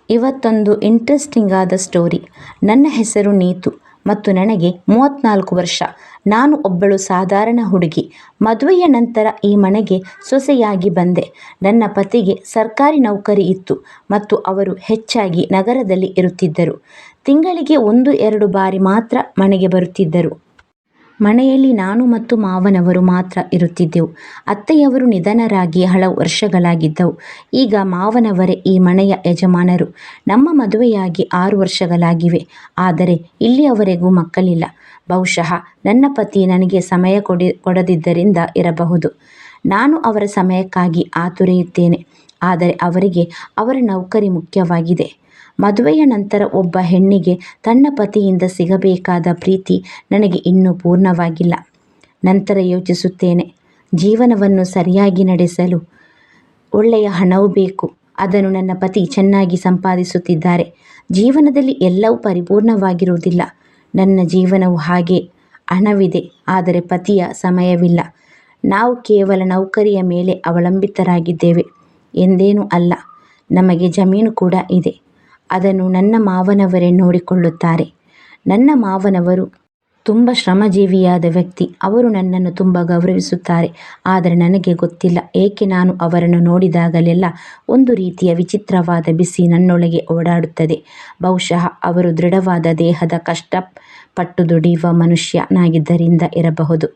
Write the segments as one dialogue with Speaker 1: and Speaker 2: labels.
Speaker 1: ಇವತ್ತೊಂದು ಇಂಟ್ರೆಸ್ಟಿಂಗ್ ಆದ ಸ್ಟೋರಿ. ನನ್ನ ಹೆಸರು ನೀತು ಮತ್ತು ನನಗೆ 34 ವರ್ಷ. ನಾನು ಒಬ್ಬಳು ಸಾಧಾರಣ ಹುಡುಗಿ. ಮದುವೆಯ ನಂತರ ಈ ಮನೆಗೆ ಸೊಸೆಯಾಗಿ ಬಂದೆ. ನನ್ನ ಪತಿಗೆ ಸರ್ಕಾರಿ ನೌಕರಿ ಇತ್ತು ಮತ್ತು ಅವರು ಹೆಚ್ಚಾಗಿ ನಗರದಲ್ಲಿ ಇರುತ್ತಿದ್ದರು. ತಿಂಗಳಿಗೆ 1-2 ಬಾರಿ ಮಾತ್ರ ಮನೆಗೆ ಬರುತ್ತಿದ್ದರು. ಮನೆಯಲ್ಲಿ ನಾನು ಮತ್ತು ಮಾವನವರು ಮಾತ್ರ ಇರುತ್ತಿದ್ದೆವು. ಅತ್ತೆಯವರು ನಿಧನರಾಗಿ ಹಲವು ವರ್ಷಗಳಾಗಿದ್ದವು. ಈಗ ಮಾವನವರೇ ಈ ಮನೆಯ ಯಜಮಾನರು. ನಮ್ಮ ಮದುವೆಯಾಗಿ 6 ವರ್ಷಗಳಾಗಿವೆ. ಆದರೆ ಇಲ್ಲಿಯವರೆಗೂ ಮಕ್ಕಳಿಲ್ಲ. ಬಹುಶಃ ನನ್ನ ಪತಿ ನನಗೆ ಸಮಯ ಕೊಡದಿದ್ದರಿಂದ ಇರಬಹುದು. ನಾನು ಅವರ ಸಮಯಕ್ಕಾಗಿ ಆತುರೆಯುತ್ತೇನೆ. ಆದರೆ ಅವರಿಗೆ ಅವರ ನೌಕರಿ ಮುಖ್ಯವಾಗಿದೆ. ಮದುವೆಯ ನಂತರ ಒಬ್ಬ ಹೆಣ್ಣಿಗೆ ತನ್ನ ಪತಿಯಿಂದ ಸಿಗಬೇಕಾದ ಪ್ರೀತಿ ನನಗೆ ಇನ್ನೂ ಪೂರ್ಣವಾಗಿಲ್ಲ. ನಂತರ ಯೋಚಿಸುತ್ತೇನೆ, ಜೀವನವನ್ನು ಸರಿಯಾಗಿ ನಡೆಸಲು ಒಳ್ಳೆಯ ಹಣವೂ ಬೇಕು. ಅದನ್ನು ನನ್ನ ಪತಿ ಚೆನ್ನಾಗಿ ಸಂಪಾದಿಸುತ್ತಿದ್ದಾರೆ. ಜೀವನದಲ್ಲಿ ಎಲ್ಲವೂ ಪರಿಪೂರ್ಣವಾಗಿರುವುದಿಲ್ಲ. ನನ್ನ ಜೀವನವು ಹಾಗೆ. ಹಣವಿದೆ, ಆದರೆ ಪತಿಯ ಸಮಯವಿಲ್ಲ. ನಾವು ಕೇವಲ ನೌಕರಿಯ ಮೇಲೆ ಅವಲಂಬಿತರಾಗಿದ್ದೇವೆ ಎಂದೇನೂ ಅಲ್ಲ. ನಮಗೆ ಜಮೀನು ಕೂಡ ಇದೆ. ಅದನ್ನು ನನ್ನ ಮಾವನವರೇ ನೋಡಿಕೊಳ್ಳುತ್ತಾರೆ. ನನ್ನ ಮಾವನವರು ತುಂಬ ಶ್ರಮಜೀವಿಯಾದ ವ್ಯಕ್ತಿ. ಅವರು ನನ್ನನ್ನು ತುಂಬ ಗೌರವಿಸುತ್ತಾರೆ. ಆದರೆ ನನಗೆ ಗೊತ್ತಿಲ್ಲ ಏಕೆ ನಾನು ಅವರನ್ನು ನೋಡಿದಾಗಲೆಲ್ಲ ಒಂದು ರೀತಿಯ ವಿಚಿತ್ರವಾದ ಬಿಸಿ ನನ್ನೊಳಗೆ ಓಡಾಡುತ್ತದೆ. ಬಹುಶಃ ಅವರು ದೃಢವಾದ ದೇಹದ ಕಷ್ಟಪಟ್ಟು ದುಡಿಯುವ ಮನುಷ್ಯನಾಗಿದ್ದರಿಂದ ಇರಬಹುದು.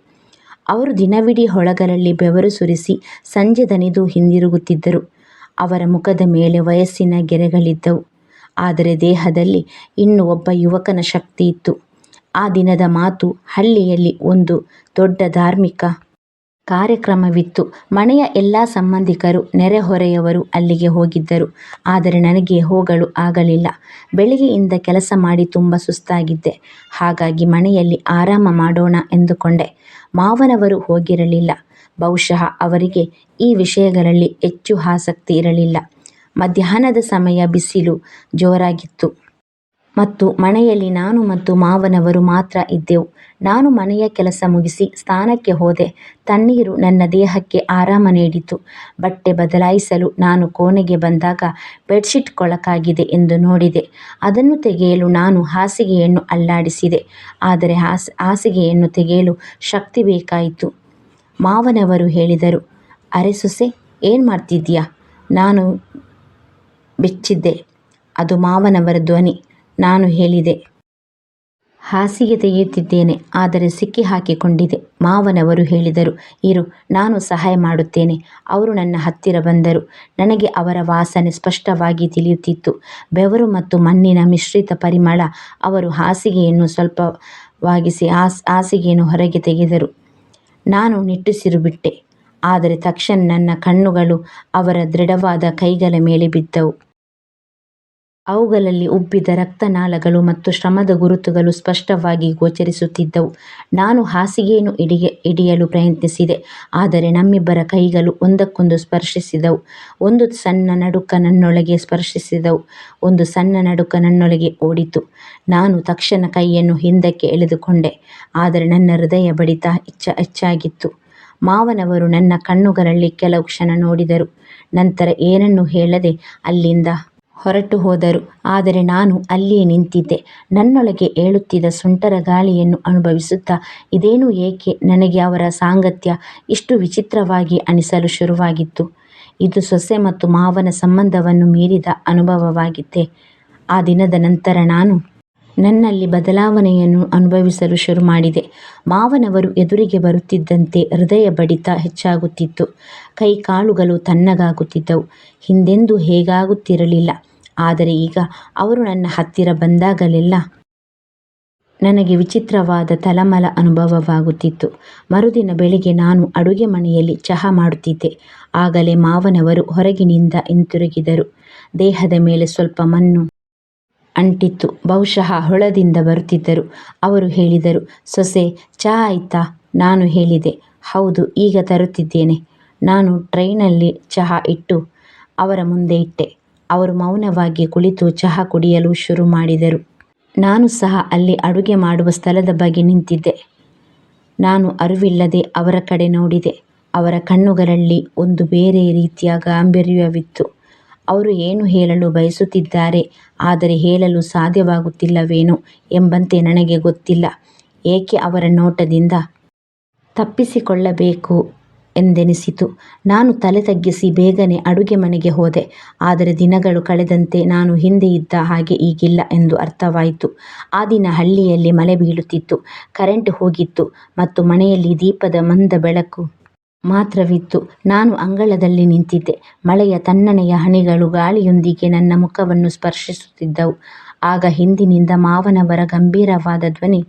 Speaker 1: ಅವರು ದಿನವಿಡೀ ಹೊಳಗರಲ್ಲಿ ಬೆವರು ಸುರಿಸಿ ಸಂಜೆ ದಣಿದು ಹಿಂದಿರುಗುತ್ತಿದ್ದರು. ಅವರ ಮುಖದ ಮೇಲೆ ವಯಸ್ಸಿನ ಗೆರೆಗಳಿದ್ದವು, ಆದರೆ ದೇಹದಲ್ಲಿ ಇನ್ನೂ ಒಬ್ಬ ಯುವಕನ ಶಕ್ತಿ ಇತ್ತು. ಆ ದಿನದ ಮಾತು, ಹಳ್ಳಿಯಲ್ಲಿ ಒಂದು ದೊಡ್ಡ ಧಾರ್ಮಿಕ ಕಾರ್ಯಕ್ರಮವಿತ್ತು. ಮನೆಯ ಎಲ್ಲ ಸಂಬಂಧಿಕರು, ನೆರೆಹೊರೆಯವರು ಅಲ್ಲಿಗೆ ಹೋಗಿದ್ದರು. ಆದರೆ ನನಗೆ ಹೋಗಲು ಆಗಲಿಲ್ಲ. ಬೆಳಿಗ್ಗೆಯಿಂದ ಕೆಲಸ ಮಾಡಿ ತುಂಬ ಸುಸ್ತಾಗಿದ್ದೆ. ಹಾಗಾಗಿ ಮನೆಯಲ್ಲಿ ಆರಾಮ ಮಾಡೋಣ ಎಂದುಕೊಂಡೆ. ಮಾವನವರು ಹೋಗಿರಲಿಲ್ಲ. ಬಹುಶಃ ಅವರಿಗೆ ಈ ವಿಷಯಗಳಲ್ಲಿ ಹೆಚ್ಚು ಆಸಕ್ತಿ ಇರಲಿಲ್ಲ. ಮಧ್ಯಾಹ್ನದ ಸಮಯ. ಬಿಸಿಲು ಜೋರಾಗಿತ್ತು ಮತ್ತು ಮನೆಯಲ್ಲಿ ನಾನು ಮತ್ತು ಮಾವನವರು ಮಾತ್ರ ಇದ್ದೆವು. ನಾನು ಮನೆಯ ಕೆಲಸ ಮುಗಿಸಿ ಸ್ನಾನಕ್ಕೆ ಹೋದೆ. ತಣ್ಣೀರು ನನ್ನ ದೇಹಕ್ಕೆ ಆರಾಮ ನೀಡಿತು. ಬಟ್ಟೆ ಬದಲಾಯಿಸಲು ನಾನು ಕೋಣೆಗೆ ಬಂದಾಗ ಬೆಡ್ಶೀಟ್ ಕೊಳಕಾಗಿದೆ ಎಂದು ನೋಡಿದೆ. ಅದನ್ನು ತೆಗೆಯಲು ನಾನು ಹಾಸಿಗೆಯನ್ನು ಅಲ್ಲಾಡಿಸಿದೆ. ಆದರೆ ಹಾಸಿಗೆಯನ್ನು ತೆಗೆಯಲು ಶಕ್ತಿ ಬೇಕಾಯಿತು. ಮಾವನವರು ಹೇಳಿದರು, "ಅರೆ ಸೊಸೆ, ಏನು ಮಾಡ್ತಿದ್ದೀಯಾ?" ನಾನು ಬೆಚ್ಚಿದ್ದೆ. ಅದು ಮಾವನವರ ಧ್ವನಿ. ನಾನು ಹೇಳಿದೆ, "ಹಾಸಿಗೆ ತೆಗೆಯುತ್ತಿದ್ದೇನೆ, ಆದರೆ ಸಿಕ್ಕಿ ಹಾಕಿಕೊಂಡಿದೆ." ಮಾವನವರು ಹೇಳಿದರು, "ಇರು, ನಾನು ಸಹಾಯ ಮಾಡುತ್ತೇನೆ." ಅವರು ನನ್ನ ಹತ್ತಿರ ಬಂದರು. ನನಗೆ ಅವರ ವಾಸನೆ ಸ್ಪಷ್ಟವಾಗಿ ತಿಳಿಯುತ್ತಿತ್ತು. ಬೆವರು ಮತ್ತು ಮಣ್ಣಿನ ಮಿಶ್ರಿತ ಪರಿಮಳ. ಅವರು ಹಾಸಿಗೆಯನ್ನು ಸ್ವಲ್ಪ ಬಾಗಿಸಿ ಹಾಸಿಗೆಯನ್ನು ಹೊರಗೆ ತೆಗೆದರು. ನಾನು ನಿಟ್ಟುಸಿರು ಬಿಟ್ಟೆ. ಆದರೆ ತಕ್ಷಣ ನನ್ನ ಕಣ್ಣುಗಳು ಅವರ ದೃಢವಾದ ಕೈಗಳ ಮೇಲೆ ಬಿದ್ದವು. ಅವುಗಳಲ್ಲಿ ಉಬ್ಬಿದ ರಕ್ತನಾಳಗಳು ಮತ್ತು ಶ್ರಮದ ಗುರುತುಗಳು ಸ್ಪಷ್ಟವಾಗಿ ಗೋಚರಿಸುತ್ತಿದ್ದವು. ನಾನು ಹಾಸಿಗೆಯನ್ನು ಹಿಡಿಯಲು ಪ್ರಯತ್ನಿಸಿದೆ, ಆದರೆ ನಮ್ಮಿಬ್ಬರ ಕೈಗಳು ಒಂದಕ್ಕೊಂದು ಸ್ಪರ್ಶಿಸಿದವು. ಒಂದು ಸಣ್ಣ ನಡುಕ ನನ್ನೊಳಗೆ ಓಡಿತು. ನಾನು ತಕ್ಷಣ ಕೈಯನ್ನು ಹಿಂದಕ್ಕೆ ಎಳೆದುಕೊಂಡೆ, ಆದರೆ ನನ್ನ ಹೃದಯ ಬಡಿತ ಹೆಚ್ಚಾಗಿತ್ತು. ಮಾವನವರು ನನ್ನ ಕಣ್ಣುಗಳಲ್ಲಿ ಕೆಲವು ಕ್ಷಣ ನೋಡಿದರು. ನಂತರ ಏನನ್ನೂ ಹೇಳದೆ ಅಲ್ಲಿಂದ ಹೊರಟು ಹೋದರು. ಆದರೆ ನಾನು ಅಲ್ಲಿಯೇ ನಿಂತಿದ್ದೆ, ನನ್ನೊಳಗೆ ಏಳುತ್ತಿದ್ದ ಸುಂಟರ ಗಾಳಿಯನ್ನು ಅನುಭವಿಸುತ್ತಾ. ಇದೇನು, ಏಕೆ ನನಗೆ ಅವರ ಸಾಂಗತ್ಯ ಇಷ್ಟು ವಿಚಿತ್ರವಾಗಿ ಅನಿಸಲು ಶುರುವಾಗಿತ್ತು? ಇದು ಸೊಸೆ ಮತ್ತು ಮಾವನ ಸಂಬಂಧವನ್ನು ಮೀರಿದ ಅನುಭವವಾಗಿತ್ತೆ. ಆ ದಿನದ ನಂತರ ನಾನು ನನ್ನಲ್ಲಿ ಬದಲಾವಣೆಯನ್ನು ಅನುಭವಿಸಲು ಶುರು ಮಾಡಿದೆ. ಮಾವನವರು ಎದುರಿಗೆ ಬರುತ್ತಿದ್ದಂತೆ ಹೃದಯ ಬಡಿತ ಹೆಚ್ಚಾಗುತ್ತಿತ್ತು. ಕೈ ಕಾಲುಗಳು ತಣ್ಣಗಾಗುತ್ತಿದ್ದವು. ಹಿಂದೆಂದೂ ಹೇಗಾಗುತ್ತಿರಲಿಲ್ಲ. ಆದರೆ ಈಗ ಅವರು ನನ್ನ ಹತ್ತಿರ ಬಂದಾಗಲೆಲ್ಲ ನನಗೆ ವಿಚಿತ್ರವಾದ ತಳಮಳ ಅನುಭವವಾಗುತ್ತಿತ್ತು. ಮರುದಿನ ಬೆಳಿಗ್ಗೆ ನಾನು ಅಡುಗೆ ಮನೆಯಲ್ಲಿ ಚಹಾ ಮಾಡುತ್ತಿದ್ದೆ. ಆಗಲೇ ಮಾವನವರು ಹೊರಗಿನಿಂದ ಹಿಂತಿರುಗಿದರು. ದೇಹದ ಮೇಲೆ ಸ್ವಲ್ಪ ಮಣ್ಣು ಅಂಟಿತ್ತು. ಬಹುಶಃ ಹೊಳದಿಂದ ಬರುತ್ತಿದ್ದರು. ಅವರು ಹೇಳಿದರು, "ಸೊಸೆ, ಚಹಾ ಆಯ್ತಾ?" ನಾನು ಹೇಳಿದೆ, "ಹೌದು, ಈಗ ತರುತ್ತಿದ್ದೇನೆ." ನಾನು ಟ್ರೈನಲ್ಲಿ ಚಹಾ ಇಟ್ಟು ಅವರ ಮುಂದೆ ಇಟ್ಟೆ. ಅವರು ಮೌನವಾಗಿ ಕುಳಿತು ಚಹಾ ಕುಡಿಯಲು ಶುರು ಮಾಡಿದರು. ನಾನು ಸಹ ಅಲ್ಲಿ ಅಡುಗೆ ಮಾಡುವ ಸ್ಥಳದ ಬಳಿ ನಿಂತಿದ್ದೆ. ನಾನು ಅರಿವಿಲ್ಲದೆ ಅವರ ಕಡೆ ನೋಡಿದೆ. ಅವರ ಕಣ್ಣುಗಳಲ್ಲಿ ಒಂದು ಬೇರೆ ರೀತಿಯ ಗಾಂಭೀರ್ಯವಿತ್ತು. ಅವರು ಏನು ಹೇಳಲು ಬಯಸುತ್ತಿದ್ದಾರೆ, ಆದರೆ ಹೇಳಲು ಸಾಧ್ಯವಾಗುತ್ತಿಲ್ಲವೇನೋ ಎಂಬಂತೆ ನನಗೆ ಗೊತ್ತಿಲ್ಲ. ಏಕೆ ಅವರ ನೋಟದಿಂದ ತಪ್ಪಿಸಿಕೊಳ್ಳಬೇಕು ಎಂದೆನಿಸಿತು. ನಾನು ತಲೆ ತಗ್ಗಿಸಿ ಬೇಗನೆ ಅಡುಗೆ ಮನೆಗೆ ಹೋದೆ. ಆದರೆ ದಿನಗಳು ಕಳೆದಂತೆ ನಾನು ಹಿಂದೆ ಇದ್ದ ಹಾಗೆ ಈಗಿಲ್ಲ ಎಂದು ಅರ್ಥವಾಯಿತು. ಆ ದಿನ ಹಳ್ಳಿಯಲ್ಲಿ ಮಳೆ ಬೀಳುತ್ತಿತ್ತು. ಕರೆಂಟ್ ಹೋಗಿತ್ತು ಮತ್ತು ಮನೆಯಲ್ಲಿ ದೀಪದ ಮಂದ ಬೆಳಕು ಮಾತ್ರವಿತ್ತು. ನಾನು ಅಂಗಳದಲ್ಲಿ ನಿಂತಿದ್ದೆ. ಮಳೆಯ ತಣ್ಣನೆಯ ಹನಿಗಳು ಗಾಳಿಯೊಂದಿಗೆ ನನ್ನ ಮುಖವನ್ನು ಸ್ಪರ್ಶಿಸುತ್ತಿದ್ದವು. ಆಗ ಹಿಂದಿನಿಂದ ಮಾವನವರ ಗಂಭೀರವಾದ ಧ್ವನಿ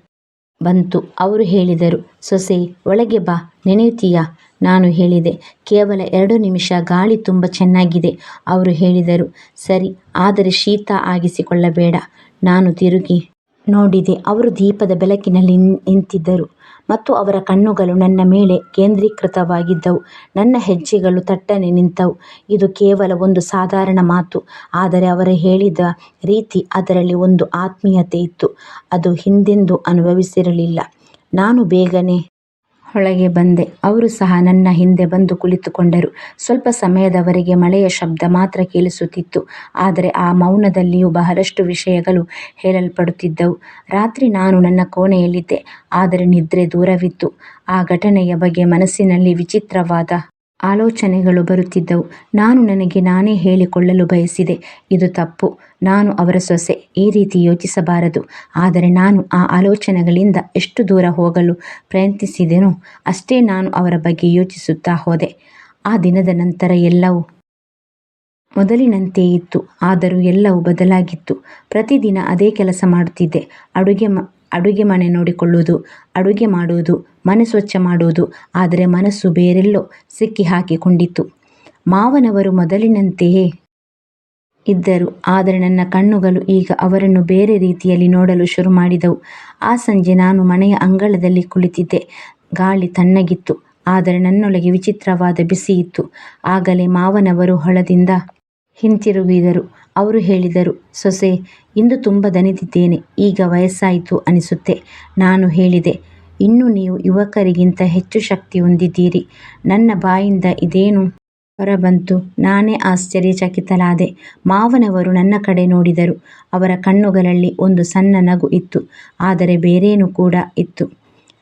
Speaker 1: ಬಂತು. ಅವರು ಹೇಳಿದರು, ಸೊಸೆ, ಒಳಗೆ ಬಾ, ನೆನೆಯುತ್ತೀಯಾ? ನಾನು ಹೇಳಿದೆ, ಕೇವಲ 2 ನಿಮಿಷ, ಗಾಳಿ ತುಂಬ ಚೆನ್ನಾಗಿದೆ. ಅವರು ಹೇಳಿದರು, ಸರಿ, ಆದರೆ ಶೀತ ಆಗಿಸಿಕೊಳ್ಳಬೇಡ. ನಾನು ತಿರುಗಿ ನೋಡಿದೆ. ಅವರು ದೀಪದ ಬೆಳಕಿನಲ್ಲಿ ನಿಂತಿದ್ದರು ಮತ್ತು ಅವರ ಕಣ್ಣುಗಳು ನನ್ನ ಮೇಲೆ ಕೇಂದ್ರೀಕೃತವಾಗಿದ್ದವು. ನನ್ನ ಹೆಜ್ಜೆಗಳು ತಟ್ಟನೆ ನಿಂತವು. ಇದು ಕೇವಲ ಒಂದು ಸಾಧಾರಣ ಮಾತು, ಆದರೆ ಅವರು ಹೇಳಿದ ರೀತಿ, ಅದರಲ್ಲಿ ಒಂದು ಆತ್ಮೀಯತೆ ಇತ್ತು. ಅದು ಹಿಂದೆಂದೂ ಅನುಭವಿಸಿರಲಿಲ್ಲ. ನಾನು ಬೇಗನೆ ಒಳಗೆ ಬಂದೆ. ಅವರು ಸಹ ನನ್ನ ಹಿಂದೆ ಬಂದು ಕುಳಿತುಕೊಂಡರು. ಸ್ವಲ್ಪ ಸಮಯದವರೆಗೆ ಮಳೆಯ ಶಬ್ದ ಮಾತ್ರ ಕೇಳಿಸುತ್ತಿತ್ತು, ಆದರೆ ಆ ಮೌನದಲ್ಲಿಯೂ ಬಹಳಷ್ಟು ವಿಷಯಗಳು ಹೇಳಲ್ಪಡುತ್ತಿದ್ದವು. ರಾತ್ರಿ ನಾನು ನನ್ನ ಕೋಣೆಯಲ್ಲಿದ್ದೆ, ಆದರೆ ನಿದ್ರೆ ದೂರವಿತ್ತು. ಆ ಘಟನೆಯ ಬಗ್ಗೆ ಮನಸ್ಸಿನಲ್ಲಿ ವಿಚಿತ್ರವಾದ ಆಲೋಚನೆಗಳು ಬರುತ್ತಿದ್ದವು. ನಾನು ನನಗೆ ನಾನೇ ಹೇಳಿಕೊಳ್ಳಲು ಬಯಸಿದೆ, ಇದು ತಪ್ಪು, ನಾನು ಅವರ ಸೊಸೆ, ಈ ರೀತಿ ಯೋಚಿಸಬಾರದು. ಆದರೆ ನಾನು ಆ ಆಲೋಚನೆಗಳಿಂದ ಎಷ್ಟು ದೂರ ಹೋಗಲು ಪ್ರಯತ್ನಿಸಿದೆನೋ ಅಷ್ಟೇ ನಾನು ಅವರ ಬಗ್ಗೆ ಯೋಚಿಸುತ್ತಾ ಹೋದೆ. ಆ ದಿನದ ನಂತರ ಎಲ್ಲವೂ ಮೊದಲಿನಂತೆಯೇ ಇತ್ತು, ಆದರೂ ಎಲ್ಲವೂ ಬದಲಾಗಿತ್ತು. ಪ್ರತಿದಿನ ಅದೇ ಕೆಲಸ ಮಾಡುತ್ತಿದ್ದೆ. ಅಡುಗೆ ಮನೆ ನೋಡಿಕೊಳ್ಳುವುದು, ಅಡುಗೆ ಮಾಡುವುದು, ಮನೆ ಸ್ವಚ್ಛ ಮಾಡುವುದು. ಆದರೆ ಮನಸ್ಸು ಬೇರೆಲ್ಲೋ ಸಿಕ್ಕಿ ಹಾಕಿಕೊಂಡಿತ್ತು. ಮಾವನವರು ಮೊದಲಿನಂತೆಯೇ ಇದ್ದರು, ಆದರೆ ನನ್ನ ಕಣ್ಣುಗಳು ಈಗ ಅವರನ್ನು ಬೇರೆ ರೀತಿಯಲ್ಲಿ ನೋಡಲು ಶುರು ಮಾಡಿದವು. ಆ ಸಂಜೆ ನಾನು ಮನೆಯ ಅಂಗಳದಲ್ಲಿ ಕುಳಿತಿದ್ದೆ. ಗಾಳಿ ತಣ್ಣಗಿತ್ತು, ಆದರೆ ನನ್ನೊಳಗೆ ವಿಚಿತ್ರವಾದ ಬಿಸಿ ಇತ್ತು. ಆಗಲೇ ಮಾವನವರು ಹೊಲದಿಂದ ಹಿಂತಿರುಗಿದರು. ಅವರು ಹೇಳಿದರು, ಸೊಸೆ, ಇಂದು ತುಂಬ ದಣಿದಿದ್ದೇನೆ, ಈಗ ವಯಸ್ಸಾಯಿತು ಅನಿಸುತ್ತೆ. ನಾನು ಹೇಳಿದೆ, ಇನ್ನು ನೀವು ಯುವಕರಿಗಿಂತ ಹೆಚ್ಚು ಶಕ್ತಿ ಹೊಂದಿದ್ದೀರಿ. ನನ್ನ ಬಾಯಿಂದ ಇದೇನು ಹೊರಬಂತು? ನಾನೇ ಆಶ್ಚರ್ಯಚಕಿತಳಾದೆ. ಮಾವನವರು ನನ್ನ ಕಡೆ ನೋಡಿದರು. ಅವರ ಕಣ್ಣುಗಳಲ್ಲಿ ಒಂದು ಸಣ್ಣ ನಗು ಇತ್ತು, ಆದರೆ ಬೇರೇನೂ ಕೂಡ ಇತ್ತು.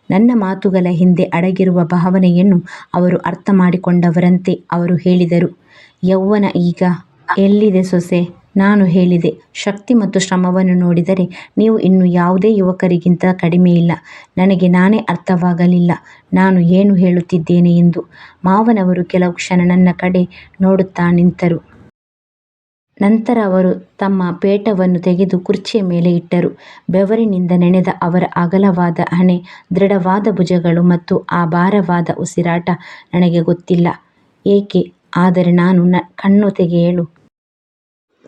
Speaker 1: ನನ್ನ ಮಾತುಗಳ ಹಿಂದೆ ಅಡಗಿರುವ ಭಾವನೆಯನ್ನು ಅವರು ಅರ್ಥ ಮಾಡಿಕೊಂಡವರಂತೆ ಅವರು ಹೇಳಿದರು, ಯೌವನ ಈಗ ಎಲ್ಲಿದೆ ಸೊಸೆ? ನಾನು ಹೇಳಿದೆ, ಶಕ್ತಿ ಮತ್ತು ಶ್ರಮವನ್ನು ನೋಡಿದರೆ ನೀವು ಇನ್ನು ಯಾವುದೇ ಯುವಕರಿಗಿಂತ ಕಡಿಮೆಯಿಲ್ಲ. ನನಗೆ ನಾನೇ ಅರ್ಥವಾಗಲಿಲ್ಲ ನಾನು ಏನು ಹೇಳುತ್ತಿದ್ದೇನೆ ಎಂದು. ಮಾವನವರು ಕೆಲವು ಕ್ಷಣ ನನ್ನ ಕಡೆ ನೋಡುತ್ತಾ ನಿಂತರು. ನಂತರ ಅವರು ತಮ್ಮ ಪೇಟವನ್ನು ತೆಗೆದು ಕುರ್ಚಿಯ ಮೇಲೆ ಇಟ್ಟರು. ಬೆವರಿನಿಂದ ನೆನೆದ ಅವರ ಅಗಲವಾದ ಹಣೆ, ದೃಢವಾದ ಭುಜಗಳು ಮತ್ತು ಆ ಭಾರವಾದ ಉಸಿರಾಟ ನನಗೆ ಗೊತ್ತಿಲ್ಲ ಏಕೆ, ಆದರೆ ನಾನು ಕಣ್ಣು ತೆಗೆಯಲು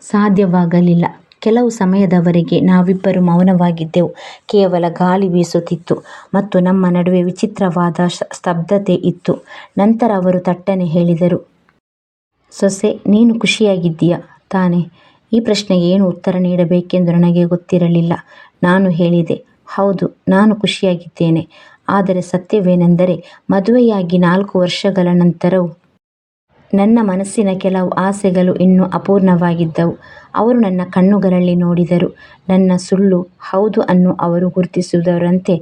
Speaker 1: ಸಾಧ್ಯವಾಗಲಿಲ್ಲ. ಕೆಲವು ಸಮಯದವರೆಗೆ ನಾವಿಬ್ಬರು ಮೌನವಾಗಿದ್ದೆವು. ಕೇವಲ ಗಾಳಿ ಬೀಸುತ್ತಿತ್ತು ಮತ್ತು ನಮ್ಮ ನಡುವೆ ವಿಚಿತ್ರವಾದ ಸ್ತಬ್ಧತೆ ಇತ್ತು. ನಂತರ ಅವರು ತಟ್ಟನೆ ಹೇಳಿದರು, ಸೊಸೆ, ನೀನು ಖುಷಿಯಾಗಿದ್ದೀಯ ತಾನೆ? ಈ ಪ್ರಶ್ನೆಗೆ ಏನು ಉತ್ತರ ನೀಡಬೇಕೆಂದು ನನಗೆ ಗೊತ್ತಿರಲಿಲ್ಲ. ನಾನು ಹೇಳಿದೆ, ಹೌದು, ನಾನು ಖುಷಿಯಾಗಿದ್ದೇನೆ. ಆದರೆ ಸತ್ಯವೇನೆಂದರೆ, ಮದುವೆಯಾಗಿ 4 ವರ್ಷಗಳ ನಂತರವೂ ನನ್ನ ಮನಸ್ಸಿನ ಕೆಲವು ಆಸೆಗಳು ಇನ್ನೂ ಅಪೂರ್ಣವಾಗಿದ್ದವು. ಅವರು ನನ್ನ ಕಣ್ಣುಗಳಲ್ಲಿ ನೋಡಿದರು. ನನ್ನ ಸುಳ್ಳು ಹೌದು ಅನ್ನು ಅವರು ಗುರುತಿಸಿದವರಂತೆ.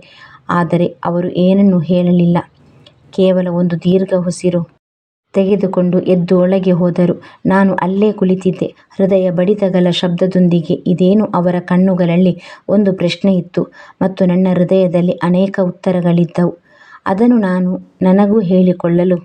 Speaker 1: ಆದರೆ ಅವರು ಏನನ್ನೂ ಹೇಳಲಿಲ್ಲ. ಕೇವಲ ಒಂದು ದೀರ್ಘ ಉಸಿರು ತೆಗೆದುಕೊಂಡು ಎದ್ದು ಒಳಗೆ ಹೋದರು. ನಾನು ಅಲ್ಲೇ ಕುಳಿತಿದ್ದೆ, ಹೃದಯ ಬಡಿತಗಳ ಶಬ್ದದೊಂದಿಗೆ. ಇದೇನು? ಅವರ ಕಣ್ಣುಗಳಲ್ಲಿ ಒಂದು ಪ್ರಶ್ನೆ ಇತ್ತು ಮತ್ತು ನನ್ನ ಹೃದಯದಲ್ಲಿ ಅನೇಕ ಉತ್ತರಗಳಿದ್ದವು. ಅದನ್ನು ನನಗೂ ಹೇಳಿಕೊಳ್ಳಲು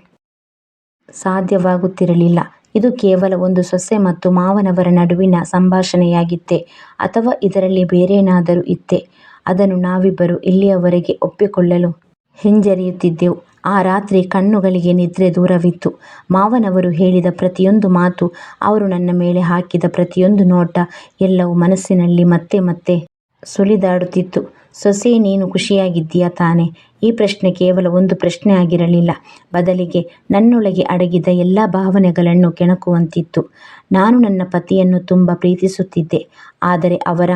Speaker 1: ಸಾಧ್ಯವಾಗುತ್ತಿರಲಿಲ್ಲ. ಇದು ಕೇವಲ ಒಂದು ಸೊಸೆ ಮತ್ತು ಮಾವನವರ ನಡುವಿನ ಸಂಭಾಷಣೆಯಾಗಿತ್ತೇ, ಅಥವಾ ಇದರಲ್ಲಿ ಬೇರೇನಾದರೂ ಇತ್ತೇ? ಅದನ್ನು ನಾವಿಬ್ಬರು ಇಲ್ಲಿಯವರೆಗೆ ಒಪ್ಪಿಕೊಳ್ಳಲು ಹಿಂಜರಿಯುತ್ತಿದ್ದೆವು. ಆ ರಾತ್ರಿ ಕಣ್ಣುಗಳಿಗೆ ನಿದ್ರೆ ದೂರವಿತ್ತು. ಮಾವನವರು ಹೇಳಿದ ಪ್ರತಿಯೊಂದು ಮಾತು, ಅವರು ನನ್ನ ಮೇಲೆ ಹಾಕಿದ ಪ್ರತಿಯೊಂದು ನೋಟ, ಎಲ್ಲವೂ ಮನಸ್ಸಿನಲ್ಲಿ ಮತ್ತೆ ಮತ್ತೆ ಸುಳಿದಾಡುತ್ತಿತ್ತು. ಸೊಸೆ, ನೀನು ಖುಷಿಯಾಗಿದ್ದೀಯ ತಾನೆ? ಈ ಪ್ರಶ್ನೆ ಕೇವಲ ಒಂದು ಪ್ರಶ್ನೆ ಆಗಿರಲಿಲ್ಲ, ಬದಲಿಗೆ ನನ್ನೊಳಗೆ ಅಡಗಿದ ಎಲ್ಲ ಭಾವನೆಗಳನ್ನು ಕೆಣಕುವಂತಿತ್ತು. ನಾನು ನನ್ನ ಪತಿಯನ್ನು ತುಂಬ ಪ್ರೀತಿಸುತ್ತಿದ್ದೆ, ಆದರೆ ಅವರ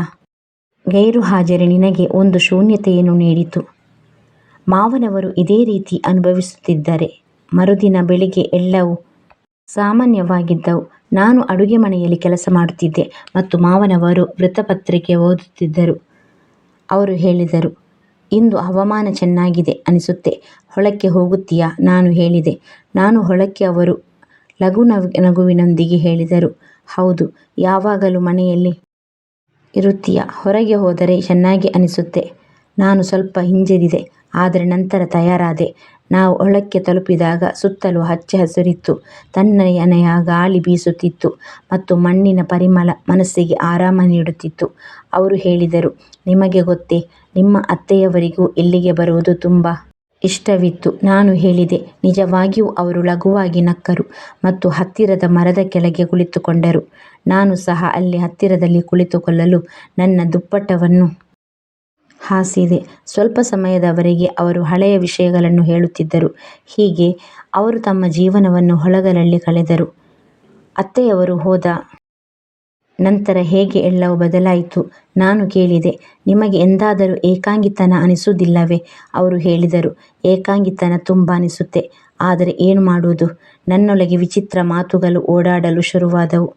Speaker 1: ಗೈರುಹಾಜರಿ ನಿನಗೆ ಒಂದು ಶೂನ್ಯತೆಯನ್ನು ನೀಡಿತು. ಮಾವನವರು ಇದೇ ರೀತಿ ಅನುಭವಿಸುತ್ತಿದ್ದರೆ ಮರುದಿನ ಬೆಳಿಗ್ಗೆ ಎಲ್ಲವೂ ಸಾಮಾನ್ಯವಾಗಿದ್ದವು. ನಾನು ಅಡುಗೆ ಮನೆಯಲ್ಲಿ ಕೆಲಸ ಮಾಡುತ್ತಿದ್ದೆ ಮತ್ತು ಮಾವನವರು ವೃತ್ತಪತ್ರಿಕೆ ಓದುತ್ತಿದ್ದರು. ಅವರು ಹೇಳಿದರು, ಇಂದು ಹವಾಮಾನ ಚೆನ್ನಾಗಿದೆ ಅನಿಸುತ್ತೆ, ಹೊಳಕ್ಕೆ ಹೋಗುತ್ತೀಯಾ? ನಾನು ಹೇಳಿದೆ, ನಾನು ಹೊಳಕ್ಕೆ. ಅವರು ಲಘು ನಗುವಿನೊಂದಿಗೆ ಹೇಳಿದರು, ಹೌದು. ಯಾವಾಗಲೂ ಮನೆಯಲ್ಲಿ ಇರುತ್ತೀಯಾ? ಹೊರಗೆ ಹೋದರೆ ಚೆನ್ನಾಗಿ ಅನಿಸುತ್ತೆ. ನಾನು ಸ್ವಲ್ಪ ಹಿಂಜರಿದೆ, ಆದರೆ ನಂತರ ತಯಾರಾದೆ. ನಾವು ಹೊಳಕ್ಕೆ ತಲುಪಿದಾಗ ಸುತ್ತಲೂ ಹಚ್ಚ ಹಸಿರಿತ್ತು, ತಣ್ಣನೆಯ ಗಾಳಿ ಬೀಸುತ್ತಿತ್ತು ಮತ್ತು ಮಣ್ಣಿನ ಪರಿಮಳ ಮನಸ್ಸಿಗೆ ಆರಾಮ ನೀಡುತ್ತಿತ್ತು. ಅವರು ಹೇಳಿದರು, ನಿಮಗೆ ಗೊತ್ತೇ, ನಿಮ್ಮ ಅತ್ತೆಯವರಿಗೂ ಇಲ್ಲಿಗೆ ಬರುವುದು ತುಂಬ ಇಷ್ಟವಿತ್ತು. ನಾನು ಹೇಳಿದೆ, ನಿಜವಾಗಿಯೂ. ಅವರು ಲಘುವಾಗಿ ನಕ್ಕರು ಮತ್ತು ಹತ್ತಿರದ ಮರದ ಕೆಳಗೆ ಕುಳಿತುಕೊಂಡರು. ನಾನು ಸಹ ಅಲ್ಲಿ ಹತ್ತಿರದಲ್ಲಿ ಕುಳಿತುಕೊಳ್ಳಲು ನನ್ನ ದುಪ್ಪಟ್ಟವನ್ನು ಹಾಸಿದೆ. ಸ್ವಲ್ಪ ಸಮಯದವರೆಗೆ ಅವರು ಹಳೆಯ ವಿಷಯಗಳನ್ನು ಹೇಳುತ್ತಿದ್ದರು. ಹೀಗೆ ಅವರು ತಮ್ಮ ಜೀವನವನ್ನು ಹೊಳಗಳಲ್ಲಿ ಕಳೆದರು. ಅತ್ತೆಯವರು ಹೋದ ನಂತರ ಹೇಗೆ ಎಲ್ಲವೂ ಬದಲಾಯಿತು? ನಾನು ಕೇಳಿದೆ, ನಿಮಗೆ ಎಂದಾದರೂ ಏಕಾಂಗಿತನ ಅನಿಸುವುದಿಲ್ಲವೇ? ಅವರು ಹೇಳಿದರು, ಏಕಾಂಗಿತನ ತುಂಬ ಅನಿಸುತ್ತೆ, ಆದರೆ ಏನು ಮಾಡುವುದು? ನನ್ನೊಳಗೆ ವಿಚಿತ್ರ ಮಾತುಗಳು ಓಡಾಡಲು ಶುರುವಾದವು.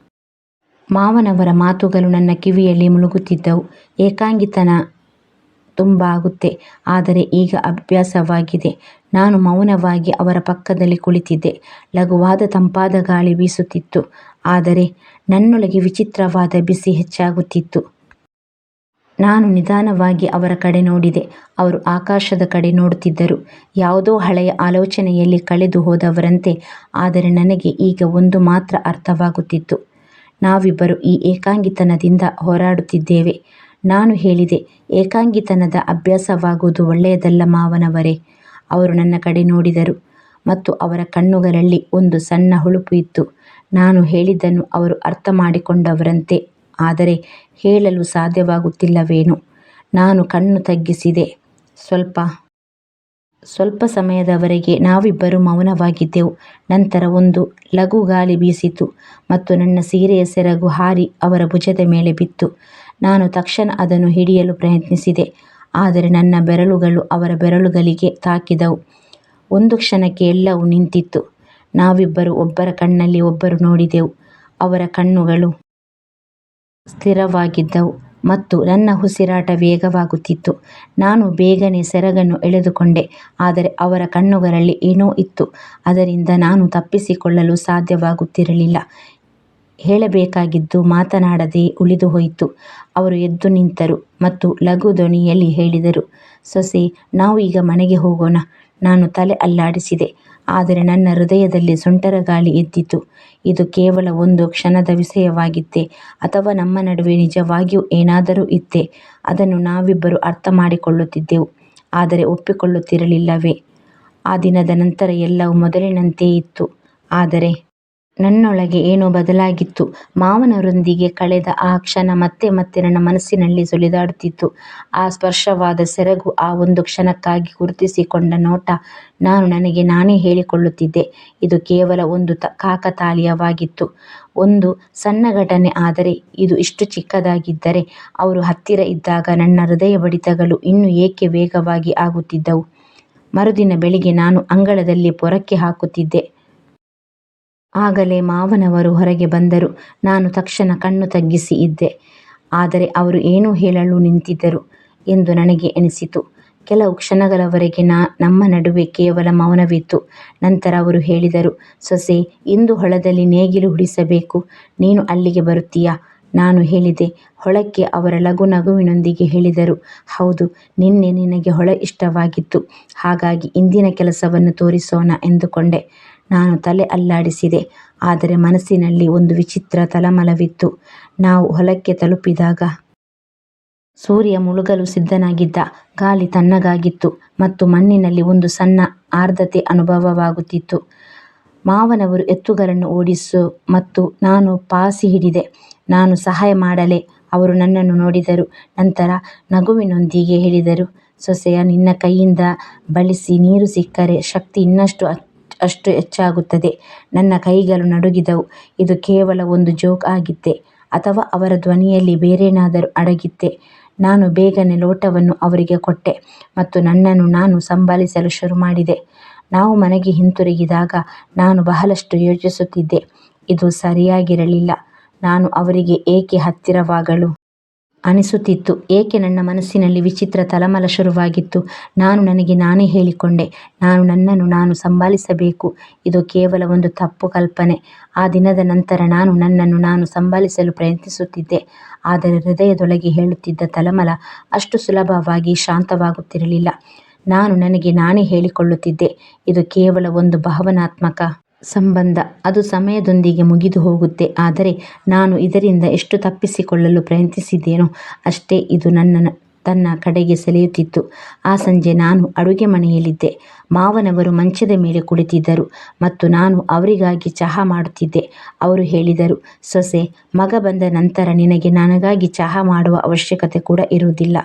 Speaker 1: ಮಾವನವರ ಮಾತುಗಳು ನನ್ನ ಕಿವಿಯಲ್ಲಿ ಮುಳುಗುತ್ತಿದ್ದವು. ಏಕಾಂಗಿತನ ತುಂಬ ಆಗುತ್ತೆ, ಆದರೆ ಈಗ ಅಭ್ಯಾಸವಾಗಿದೆ. ನಾನು ಮೌನವಾಗಿ ಅವರ ಪಕ್ಕದಲ್ಲಿ ಕುಳಿತಿದ್ದೆ. ಲಘುವಾದ ತಂಪಾದ ಗಾಳಿ ಬೀಸುತ್ತಿತ್ತು, ಆದರೆ ನನ್ನೊಳಗೆ ವಿಚಿತ್ರವಾದ ಬಿಸಿ ಹೆಚ್ಚಾಗುತ್ತಿತ್ತು. ನಾನು ನಿಧಾನವಾಗಿ ಅವರ ಕಡೆ ನೋಡಿದೆ. ಅವರು ಆಕಾಶದ ಕಡೆ ನೋಡುತ್ತಿದ್ದರು, ಯಾವುದೋ ಹಳೆಯ ಆಲೋಚನೆಯಲ್ಲಿ ಕಳೆದು ಹೋದವರಂತೆ. ಆದರೆ ನನಗೆ ಈಗ ಒಂದು ಮಾತ್ರ ಅರ್ಥವಾಗುತ್ತಿತ್ತು, ನಾವಿಬ್ಬರು ಈ ಏಕಾಂಗಿತನದಿಂದ ಹೋರಾಡುತ್ತಿದ್ದೇವೆ. ನಾನು ಹೇಳಿದೆ, ಏಕಾಂಗಿತನದ ಅಭ್ಯಾಸವಾಗುವುದು ಒಳ್ಳೆಯದಲ್ಲ ಮಾವನವರೇ. ಅವರು ನನ್ನ ಕಡೆ ನೋಡಿದರು ಮತ್ತು ಅವರ ಕಣ್ಣುಗಳಲ್ಲಿ ಒಂದು ಸಣ್ಣ ಹುಳುಪು ಇತ್ತು. ನಾನು ಹೇಳಿದ್ದನ್ನು ಅವರು ಅರ್ಥ ಮಾಡಿಕೊಂಡವರಂತೆ, ಆದರೆ ಹೇಳಲು ಸಾಧ್ಯವಾಗುತ್ತಿಲ್ಲವೇನೋ. ನಾನು ಕಣ್ಣು ತಗ್ಗಿಸಿದೆ. ಸ್ವಲ್ಪ ಸಮಯದವರೆಗೆ ನಾವಿಬ್ಬರೂ ಮೌನವಾಗಿದ್ದೆವು. ನಂತರ ಒಂದು ಲಘು ಗಾಳಿ ಬೀಸಿತು ಮತ್ತು ನನ್ನ ಸೀರೆಯ ಸೆರಗು ಹಾರಿ ಅವರ ಭುಜದ ಮೇಲೆ ಬಿತ್ತು. ನಾನು ತಕ್ಷಣ ಅದನ್ನು ಹಿಡಿಯಲು ಪ್ರಯತ್ನಿಸಿದೆ, ಆದರೆ ನನ್ನ ಬೆರಳುಗಳು ಅವರ ಬೆರಳುಗಳಿಗೆ ತಾಕಿದವು. ಒಂದು ಕ್ಷಣಕ್ಕೆ ಎಲ್ಲವೂ ನಿಂತಿತ್ತು. ನಾವಿಬ್ಬರೂ ಒಬ್ಬರ ಕಣ್ಣಲ್ಲಿ ಒಬ್ಬರು ನೋಡಿದೆವು. ಅವರ ಕಣ್ಣುಗಳು ಸ್ಥಿರವಾಗಿದ್ದವು ಮತ್ತು ನನ್ನ ಉಸಿರಾಟ ವೇಗವಾಗುತ್ತಿತ್ತು. ನಾನು ಬೇಗನೆ ಸೆರಗನ್ನು ಎಳೆದುಕೊಂಡೆ, ಆದರೆ ಅವರ ಕಣ್ಣುಗಳಲ್ಲಿ ಏನೋ ಇತ್ತು, ಅದರಿಂದ ನಾನು ತಪ್ಪಿಸಿಕೊಳ್ಳಲು ಸಾಧ್ಯವಾಗುತ್ತಿರಲಿಲ್ಲ. ಹೇಳಬೇಕಾಗಿದ್ದು ಮಾತನಾಡದೆ ಉಳಿದು ಹೋಯಿತು. ಅವರು ಎದ್ದು ನಿಂತರು ಮತ್ತು ಲಘು ಧ್ವನಿಯಲ್ಲಿ ಹೇಳಿದರು, ಸೊಸೆ, ನಾವು ಈಗ ಮನೆಗೆ ಹೋಗೋಣ. ನಾನು ತಲೆ ಅಲ್ಲಾಡಿಸಿದೆ, ಆದರೆ ನನ್ನ ಹೃದಯದಲ್ಲಿ ಸುಂಟರ ಗಾಳಿ ಎದ್ದಿತು. ಇದು ಕೇವಲ ಒಂದು ಕ್ಷಣದ ವಿಷಯವಾಗಿತ್ತೇ, ಅಥವಾ ನಮ್ಮ ನಡುವೆ ನಿಜವಾಗಿಯೂ ಏನಾದರೂ ಇತ್ತೇ? ಅದನ್ನು ನಾವಿಬ್ಬರೂ ಅರ್ಥ ಮಾಡಿಕೊಳ್ಳುತ್ತಿದ್ದೆವು, ಆದರೆ ಒಪ್ಪಿಕೊಳ್ಳುತ್ತಿರಲಿಲ್ಲವೇ? ಆ ದಿನದ ನಂತರ ಎಲ್ಲವೂ ಮೊದಲಿನಂತೆಯೇ ಇತ್ತು, ಆದರೆ ನನ್ನೊಳಗೆ ಏನೋ ಬದಲಾಗಿತ್ತು. ಮಾವನವರೊಂದಿಗೆ ಕಳೆದ ಆ ಕ್ಷಣ ಮತ್ತೆ ಮತ್ತೆ ನನ್ನ ಮನಸ್ಸಿನಲ್ಲಿ ಸುಳಿದಾಡುತ್ತಿತ್ತು. ಆ ಸ್ಪರ್ಶವಾದ ಸೆರಗು, ಆ ಒಂದು ಕ್ಷಣಕ್ಕಾಗಿ ಗುರುತಿಸಿಕೊಂಡ ನೋಟ. ನಾನು ನನಗೆ ನಾನೇ ಹೇಳಿಕೊಳ್ಳುತ್ತಿದ್ದೆ, ಇದು ಕೇವಲ ಒಂದು ಕಾಕತಾಳೀಯವಾಗಿತ್ತು, ಒಂದು ಸಣ್ಣ ಘಟನೆ. ಆದರೆ ಇದು ಇಷ್ಟು ಚಿಕ್ಕದಾಗಿದ್ದರೆ, ಅವರು ಹತ್ತಿರ ಇದ್ದಾಗ ನನ್ನ ಹೃದಯ ಬಡಿತಗಳು ಇನ್ನೂ ಏಕೆ ವೇಗವಾಗಿ ಆಗುತ್ತಿದ್ದವು. ಮರುದಿನ ಬೆಳಿಗ್ಗೆ ನಾನು ಅಂಗಳದಲ್ಲಿ ಪೊರಕೆ ಹಾಕುತ್ತಿದ್ದೆ. ಆಗಲೇ ಮಾವನವರು ಹೊರಗೆ ಬಂದರು. ನಾನು ತಕ್ಷಣ ಕಣ್ಣು ತಗ್ಗಿಸಿ ಇದ್ದೆ, ಆದರೆ ಅವರು ಏನೋ ಹೇಳಲು ನಿಂತಿದ್ದರು ಎಂದು ನನಗೆ ಎನಿಸಿತು. ಕೆಲವು ಕ್ಷಣಗಳವರೆಗೆ ನಮ್ಮ ನಡುವೆ ಕೇವಲ ಮೌನವಿತ್ತು. ನಂತರ ಅವರು ಹೇಳಿದರು, ಸೊಸೆ, ಇಂದು ಹೊಳದಲ್ಲಿ ನೇಗಿಲು ಹುಡಿಸಬೇಕು, ನೀನು ಅಲ್ಲಿಗೆ ಬರುತ್ತೀಯಾ? ನಾನು ಹೇಳಿದೆ, ಹೊಳಕ್ಕೆ? ಅವರ ಲಘು ನಗುವಿನೊಂದಿಗೆ ಹೇಳಿದರು, ಹೌದು, ನಿನ್ನೆ ನಿನಗೆ ಹೊಳ ಇಷ್ಟವಾಗಿತ್ತು, ಹಾಗಾಗಿ ಇಂದಿನ ಕೆಲಸವನ್ನು ತೋರಿಸೋಣ ಎಂದುಕೊಂಡೆ. ನಾನು ತಲೆ ಅಲ್ಲಾಡಿಸಿದೆ, ಆದರೆ ಮನಸ್ಸಿನಲ್ಲಿ ಒಂದು ವಿಚಿತ್ರ ತಳಮಳವಿತ್ತು. ನಾವು ಹೊಲಕ್ಕೆ ತಲುಪಿದಾಗ ಸೂರ್ಯ ಮುಳುಗಲು ಸಿದ್ಧನಾಗಿದ್ದ. ಗಾಳಿ ತಣ್ಣಗಾಗಿತ್ತು ಮತ್ತು ಮಣ್ಣಿನಲ್ಲಿ ಒಂದು ಸಣ್ಣ ಆರ್ದ್ರತೆ ಅನುಭವವಾಗುತ್ತಿತ್ತು. ಮಾವನವರು ಎತ್ತುಗಳನ್ನು ಓಡಿಸು ಮತ್ತು ನಾನು ಪಾಸಿ ಹಿಡಿದೆ. ನಾನು ಸಹಾಯ ಮಾಡಲೆ? ಅವರು ನನ್ನನ್ನು ನೋಡಿದರು. ನಂತರ ನಗುವಿನೊಂದಿಗೆ ಹೇಳಿದರು, ಸೊಸೆಯ, ನಿನ್ನ ಕೈಯಿಂದ ಬಲಿಸಿ ನೀರು ಸಿಕ್ಕರೆ ಶಕ್ತಿ ಇನ್ನಷ್ಟು ಅಷ್ಟು ಹೆಚ್ಚಾಗುತ್ತದೆ. ನನ್ನ ಕೈಗಳು ನಡುಗಿದವು. ಇದು ಕೇವಲ ಒಂದು ಜೋಕ್ ಆಗಿತ್ತೇ, ಅಥವಾ ಅವರ ಧ್ವನಿಯಲ್ಲಿ ಬೇರೇನಾದರೂ ಅಡಗಿತ್ತೇ? ನಾನು ಬೇಗನೆ ಲೋಟವನ್ನು ಅವರಿಗೆ ಕೊಟ್ಟೆ ಮತ್ತು ನನ್ನನ್ನು ನಾನು ಸಂಭಾಳಿಸಲು ಶುರು ಮಾಡಿದೆ. ನಾವು ಮನೆಗೆ ಹಿಂತಿರುಗಿದಾಗ ನಾನು ಬಹಳಷ್ಟು ಯೋಚಿಸುತ್ತಿದ್ದೆ. ಇದು ಸರಿಯಾಗಿರಲಿಲ್ಲ. ನಾನು ಅವರಿಗೆ ಏಕೆ ಹತ್ತಿರವಾಗಲು ಅನಿಸುತ್ತಿತ್ತು. ಏಕೆ ನನ್ನ ಮನಸ್ಸಿನಲ್ಲಿ ವಿಚಿತ್ರ ತಳಮಳ ಶುರುವಾಗಿತ್ತು. ನಾನು ನನಗೆ ನಾನೇ ಹೇಳಿಕೊಂಡೆ, ನಾನು ನನ್ನನ್ನು ನಾನು ಸಂಭಾಳಿಸಬೇಕು. ಇದು ಕೇವಲ ಒಂದು ತಪ್ಪು ಕಲ್ಪನೆ. ಆ ದಿನದ ನಂತರ ನಾನು ನನ್ನನ್ನು ನಾನು ಸಂಭಾಳಿಸಲು ಪ್ರಯತ್ನಿಸುತ್ತಿದ್ದೆ. ಆದರೆ ಹೃದಯದೊಳಗೆ ಹೇಳುತ್ತಿದ್ದ ತಳಮಳ ಅಷ್ಟು ಸುಲಭವಾಗಿ ಶಾಂತವಾಗುತ್ತಿರಲಿಲ್ಲ. ನಾನು ನನಗೆ ನಾನೇ ಹೇಳಿಕೊಳ್ಳುತ್ತಿದ್ದೆ, ಇದು ಕೇವಲ ಒಂದು ಭಾವನಾತ್ಮಕ ಸಂಬಂಧ. ಅದು ಸಮಯದೊಂದಿಗೆ ಮುಗಿದು ಹೋಗುತ್ತೆ. ಆದರೆ ನಾನು ಇದರಿಂದ ಎಷ್ಟು ತಪ್ಪಿಸಿಕೊಳ್ಳಲು ಪ್ರಯತ್ನಿಸಿದ್ದೇನೋ ಅಷ್ಟೇ ಇದು ತನ್ನ ಕಡೆಗೆ ಸೆಳೆಯುತ್ತಿತ್ತು. ಆ ಸಂಜೆ ನಾನು ಅಡುಗೆ ಮನೆಯಲ್ಲಿದ್ದೆ. ಮಾವನವರು ಮಂಚದ ಮೇಲೆ ಕುಳಿತಿದ್ದರು ಮತ್ತು ನಾನು ಅವರಿಗಾಗಿ ಚಹಾ ಮಾಡುತ್ತಿದ್ದೆ. ಅವರು ಹೇಳಿದರು, ಸೊಸೆ, ಮಗ ಬಂದ ನಂತರ ನಿನಗೆ ನನಗಾಗಿ ಚಹಾ ಮಾಡುವ ಅವಶ್ಯಕತೆ ಕೂಡ ಇರುವುದಿಲ್ಲ.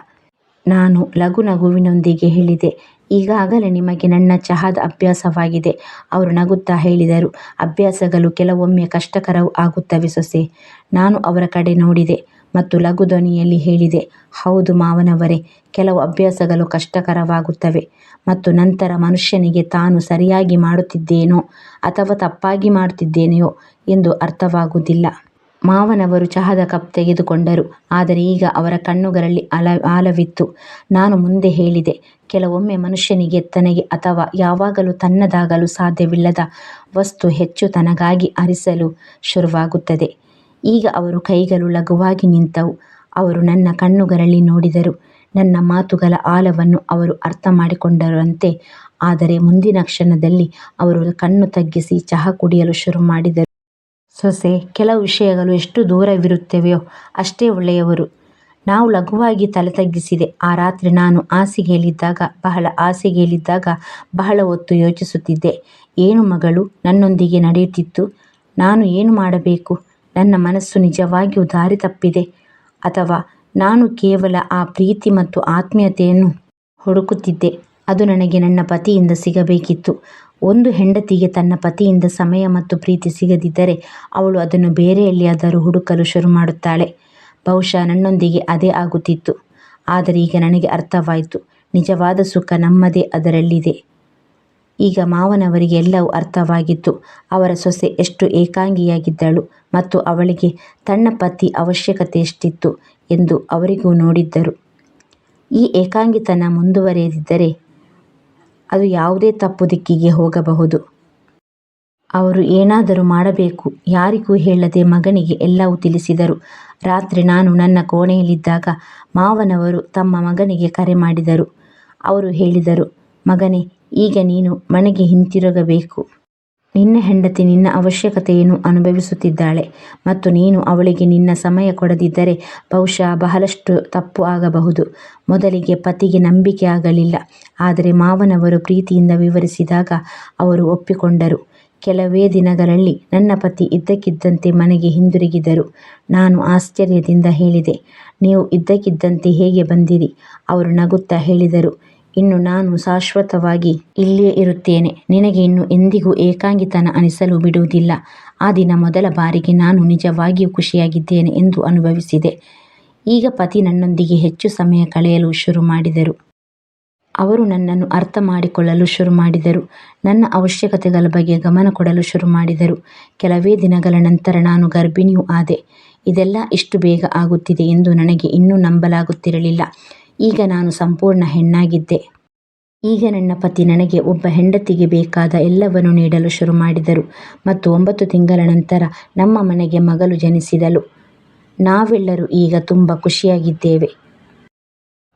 Speaker 1: ನಾನು ಲಘು ನಗುವಿನೊಂದಿಗೆ ಹೇಳಿದೆ, ಈಗಾಗಲೇ ನಿಮಗೆ ನನ್ನ ಚಹಾದ ಅಭ್ಯಾಸವಾಗಿದೆ. ಅವರು ನಗುತ್ತಾ ಹೇಳಿದರು, ಅಭ್ಯಾಸಗಳು ಕೆಲವೊಮ್ಮೆ ಕಷ್ಟಕರವೂ ಆಗುತ್ತವೆ ಸೊಸೆ. ನಾನು ಅವರ ಕಡೆ ನೋಡಿದೆ ಮತ್ತು ಲಘು ಧ್ವನಿಯಲ್ಲಿ ಹೇಳಿದೆ, ಹೌದು ಮಾವನವರೇ, ಕೆಲವು ಅಭ್ಯಾಸಗಳು ಕಷ್ಟಕರವಾಗುತ್ತವೆ ಮತ್ತು ನಂತರ ಮನುಷ್ಯನಿಗೆ ತಾನು ಸರಿಯಾಗಿ ಮಾಡುತ್ತಿದ್ದೇನೋ ಅಥವಾ ತಪ್ಪಾಗಿ ಮಾಡುತ್ತಿದ್ದೇನೆಯೋ ಎಂದು ಅರ್ಥವಾಗುವುದಿಲ್ಲ. ಮಾವನವರು ಚಹಾದ ಕಪ್ ತೆಗೆದುಕೊಂಡರು, ಆದರೆ ಈಗ ಅವರ ಕಣ್ಣುಗಳಲ್ಲಿ ಆಳವಿತ್ತು. ನಾನು ಮುಂದೆ ಹೇಳಿದೆ, ಕೆಲವೊಮ್ಮೆ ಮನುಷ್ಯನಿಗೆ ತನಗೆ ಅಥವಾ ಯಾವಾಗಲೂ ತನ್ನದಾಗಲು ಸಾಧ್ಯವಿಲ್ಲದ ವಸ್ತು ಹೆಚ್ಚು ತನಗಾಗಿ ಅರಿಸಲು ಶುರುವಾಗುತ್ತದೆ. ಈಗ ಅವರ ಕೈಗಳು ಲಘುವಾಗಿ ನಿಂತವು. ಅವರು ನನ್ನ ಕಣ್ಣುಗಳಲ್ಲಿ ನೋಡಿದರು. ನನ್ನ ಮಾತುಗಳ ಆಳವನ್ನು ಅವರು ಅರ್ಥ ಮಾಡಿಕೊಂಡರಂತೆ. ಆದರೆ ಮುಂದಿನ ಕ್ಷಣದಲ್ಲಿ ಅವರು ಕಣ್ಣು ತಗ್ಗಿಸಿ ಚಹಾ ಕುಡಿಯಲು ಶುರು ಮಾಡಿದರು. ಸೊಸೆ, ಕೆಲವು ವಿಷಯಗಳು ಎಷ್ಟು ದೂರವಿರುತ್ತವೆಯೋ ಅಷ್ಟೇ ಒಳ್ಳೆಯವರು. ನಾವು ಲಘುವಾಗಿ ತಲೆ ತಗ್ಗಿಸಿದೆ. ಆ ರಾತ್ರಿ ನಾನು ಹಾಸಿಗೆಯಲ್ಲಿದ್ದಾಗ ಬಹಳ ಹೊತ್ತು ಯೋಚಿಸುತ್ತಿದ್ದೆ. ಏನು ಮಗಳು ನನ್ನೊಂದಿಗೆ ನಡೆಯುತ್ತಿತ್ತು? ನಾನು ಏನು ಮಾಡಬೇಕು? ನನ್ನ ಮನಸ್ಸು ನಿಜವಾಗಿಯೂ ದಾರಿ ತಪ್ಪಿದೆ ಅಥವಾ ನಾನು ಕೇವಲ ಆ ಪ್ರೀತಿ ಮತ್ತು ಆತ್ಮೀಯತೆಯನ್ನು ಹುಡುಕುತ್ತಿದ್ದೆ? ಅದು ನನಗೆ ನನ್ನ ಪತಿಯಿಂದ ಸಿಗಬೇಕಿತ್ತು. ಒಂದು ಹೆಂಡತಿಗೆ ತನ್ನ ಪತಿಯಿಂದ ಸಮಯ ಮತ್ತು ಪ್ರೀತಿ ಸಿಗದಿದ್ದರೆ ಅವಳು ಅದನ್ನು ಬೇರೆ ಎಲ್ಲಿಯಾದರೂ ಹುಡುಕಲು ಶುರು ಮಾಡುತ್ತಾಳೆ. ಬಹುಶಃ ನನ್ನೊಂದಿಗೆ ಅದೇ ಆಗುತ್ತಿತ್ತು. ಆದರೆ ಈಗ ನನಗೆ ಅರ್ಥವಾಯಿತು, ನಿಜವಾದ ಸುಖ ನಮ್ಮದೇ ಅದರಲ್ಲಿದೆ. ಈಗ ಮಾವನವರಿಗೆ ಎಲ್ಲವೂ ಅರ್ಥವಾಗಿತ್ತು. ಅವರ ಸೊಸೆ ಎಷ್ಟು ಏಕಾಂಗಿಯಾಗಿದ್ದಳು ಮತ್ತು ಅವಳಿಗೆ ತನ್ನ ಪತಿ ಅವಶ್ಯಕತೆ ಎಷ್ಟಿತ್ತು ಎಂದು ಅವರಿಗೂ ನೋಡಿದ್ದರು. ಈ ಏಕಾಂಗಿತನ ಮುಂದುವರೆದಿದ್ದರೆ ಅದು ಯಾವುದೇ ತಪ್ಪು ದಿಕ್ಕಿಗೆ ಹೋಗಬಹುದು. ಅವರು ಏನಾದರೂ ಮಾಡಬೇಕು. ಯಾರಿಗೂ ಹೇಳದೆ ಮಗನಿಗೆ ಎಲ್ಲವೂ ತಿಳಿಸಿದರು. ರಾತ್ರಿ ನಾನು ನನ್ನ ಕೋಣೆಯಲ್ಲಿದ್ದಾಗ ಮಾವನವರು ತಮ್ಮ ಮಗನಿಗೆ ಕರೆ ಮಾಡಿದರು. ಅವರು ಹೇಳಿದರು, ಮಗನೇ, ಈಗ ನೀನು ಮನೆಗೆ ಹಿಂತಿರುಗಬೇಕು. ನಿನ್ನ ಹೆಂಡತಿ ನಿನ್ನ ಅವಶ್ಯಕತೆಯನ್ನು ಅನುಭವಿಸುತ್ತಿದ್ದಾಳೆ ಮತ್ತು ನೀನು ಅವಳಿಗೆ ನಿನ್ನ ಸಮಯ ಕೊಡದಿದ್ದರೆ ಬಹುಶಃ ಬಹಳಷ್ಟು ತಪ್ಪು ಆಗಬಹುದು. ಮೊದಲಿಗೆ ಪತಿಗೆ ನಂಬಿಕೆ ಆಗಲಿಲ್ಲ. ಆದರೆ ಮಾವನವರು ಪ್ರೀತಿಯಿಂದ ವಿವರಿಸಿದಾಗ ಅವರು ಒಪ್ಪಿಕೊಂಡರು. ಕೆಲವೇ ದಿನಗಳಲ್ಲಿ ನನ್ನ ಪತಿ ಇದ್ದಕ್ಕಿದ್ದಂತೆ ಮನೆಗೆ ಹಿಂದಿರುಗಿದರು. ನಾನು ಆಶ್ಚರ್ಯದಿಂದ ಹೇಳಿದೆ, ನೀವು ಇದ್ದಕ್ಕಿದ್ದಂತೆ ಹೇಗೆ ಬಂದಿರಿ? ಅವರು ನಗುತ್ತಾ ಹೇಳಿದರು, ಇನ್ನು ನಾನು ಶಾಶ್ವತವಾಗಿ ಇಲ್ಲಿಯೇ ಇರುತ್ತೇನೆ. ನಿನಗೆ ಇನ್ನು ಎಂದಿಗೂ ಏಕಾಂಗಿತನ ಅನಿಸಲು ಬಿಡುವುದಿಲ್ಲ. ಆ ದಿನ ಮೊದಲ ಬಾರಿಗೆ ನಾನು ನಿಜವಾಗಿಯೂ ಖುಷಿಯಾಗಿದ್ದೇನೆ ಎಂದು ಅನುಭವಿಸಿದೆ. ಈಗ ಪತಿ ನನ್ನೊಂದಿಗೆ ಹೆಚ್ಚು ಸಮಯ ಕಳೆಯಲು ಶುರು ಮಾಡಿದರು. ಅವರು ನನ್ನನ್ನು ಅರ್ಥ ಮಾಡಿಕೊಳ್ಳಲು ಶುರು ಮಾಡಿದರು. ನನ್ನ ಅವಶ್ಯಕತೆಗಳ ಬಗ್ಗೆ ಗಮನ ಕೊಡಲು ಶುರು ಮಾಡಿದರು. ಕೆಲವೇ ದಿನಗಳ ನಂತರ ನಾನು ಗರ್ಭಿಣಿಯೂ ಆದೆ. ಇದೆಲ್ಲ ಇಷ್ಟು ಬೇಗ ಆಗುತ್ತಿದೆ ಎಂದು ನನಗೆ ಇನ್ನೂ ನಂಬಲಾಗುತ್ತಿರಲಿಲ್ಲ. ಈಗ ನಾನು ಸಂಪೂರ್ಣ ಹೆಣ್ಣಾಗಿದ್ದೆ. ಈಗ ನನ್ನ ಪತಿ ನನಗೆ ಒಬ್ಬ ಹೆಂಡತಿಗೆ ಬೇಕಾದ ಎಲ್ಲವನ್ನೂ ನೀಡಲು ಶುರು ಮಾಡಿದರು ಮತ್ತು 9 ತಿಂಗಳ ನಂತರ ನಮ್ಮ ಮನೆಗೆ ಮಗಳು ಜನಿಸಿದಳು. ನಾವೆಲ್ಲರೂ ಈಗ ತುಂಬ ಖುಷಿಯಾಗಿದ್ದೇವೆ.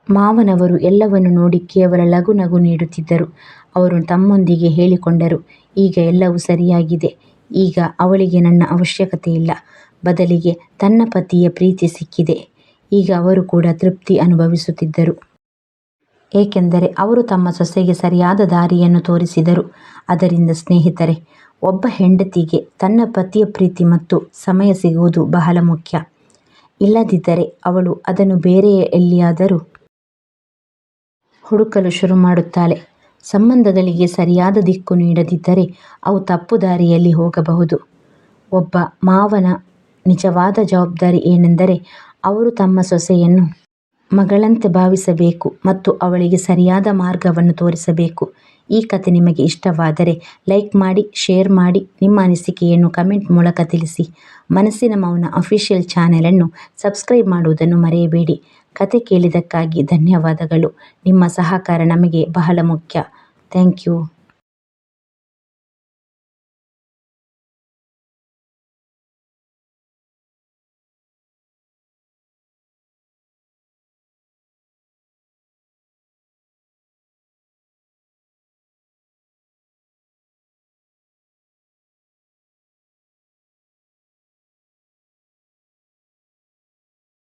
Speaker 1: ಮಾವನವರು ಎಲ್ಲವನ್ನು ನೋಡಿ ಕೇವಲ ಲಘು ನಗು ನೀಡುತ್ತಿದ್ದರು. ಅವರು ತಮ್ಮೊಂದಿಗೆ ಹೇಳಿಕೊಂಡರು, ಈಗ ಎಲ್ಲವೂ ಸರಿಯಾಗಿದೆ. ಈಗ ಅವಳಿಗೆ ನನ್ನ ಅವಶ್ಯಕತೆ ಇಲ್ಲ. ಬದಲಿಗೆ ತನ್ನ ಪತಿಯ ಪ್ರೀತಿ ಸಿಕ್ಕಿದೆ. ಈಗ ಅವರು ಕೂಡ ತೃಪ್ತಿ ಅನುಭವಿಸುತ್ತಿದ್ದರು. ಏಕೆಂದರೆ ಅವರು ತಮ್ಮ ಸೊಸೆಗೆ ಸರಿಯಾದ ದಾರಿಯನ್ನು ತೋರಿಸಿದರು. ಅದರಿಂದ ಸ್ನೇಹಿತರೆ, ಒಬ್ಬ ಹೆಂಡತಿಗೆ ತನ್ನ ಪತಿಯ ಪ್ರೀತಿ ಮತ್ತು ಸಮಯ ಸಿಗುವುದು ಬಹಳ ಮುಖ್ಯ. ಇಲ್ಲದಿದ್ದರೆ ಅವಳು ಅದನ್ನು ಬೇರೆ ಎಲ್ಲಿಯಾದರೂ ಹುಡುಕಲು ಶುರು ಮಾಡುತ್ತಾಳೆ. ಸಂಬಂಧಗಳಿಗೆ ಸರಿಯಾದ ದಿಕ್ಕು ನೀಡದಿದ್ದರೆ ಅವು ತಪ್ಪು ದಾರಿಯಲ್ಲಿ ಹೋಗಬಹುದು. ಒಬ್ಬ ಮಾವನ ನಿಜವಾದ ಜವಾಬ್ದಾರಿ ಏನೆಂದರೆ ಅವರು ತಮ್ಮ ಸೊಸೆಯನ್ನು ಮಗಳಂತೆ ಭಾವಿಸಬೇಕು ಮತ್ತು ಅವಳಿಗೆ ಸರಿಯಾದ ಮಾರ್ಗವನ್ನು ತೋರಿಸಬೇಕು. ಈ ಕತೆ ನಿಮಗೆ ಇಷ್ಟವಾದರೆ ಲೈಕ್ ಮಾಡಿ, ಶೇರ್ ಮಾಡಿ, ನಿಮ್ಮ ಅನಿಸಿಕೆಯನ್ನು ಕಮೆಂಟ್ ಮೂಲಕ ತಿಳಿಸಿ. ಮನಸ್ಸಿನ ಮೌನ ಅಫಿಷಿಯಲ್ ಚಾನೆಲನ್ನು ಸಬ್ಸ್ಕ್ರೈಬ್ ಮಾಡುವುದನ್ನು ಮರೆಯಬೇಡಿ. ಕತೆ ಕೇಳಿದ್ದಕ್ಕಾಗಿ ಧನ್ಯವಾದಗಳು. ನಿಮ್ಮ ಸಹಕಾರ ನಮಗೆ ಬಹಳ ಮುಖ್ಯ. Thank you.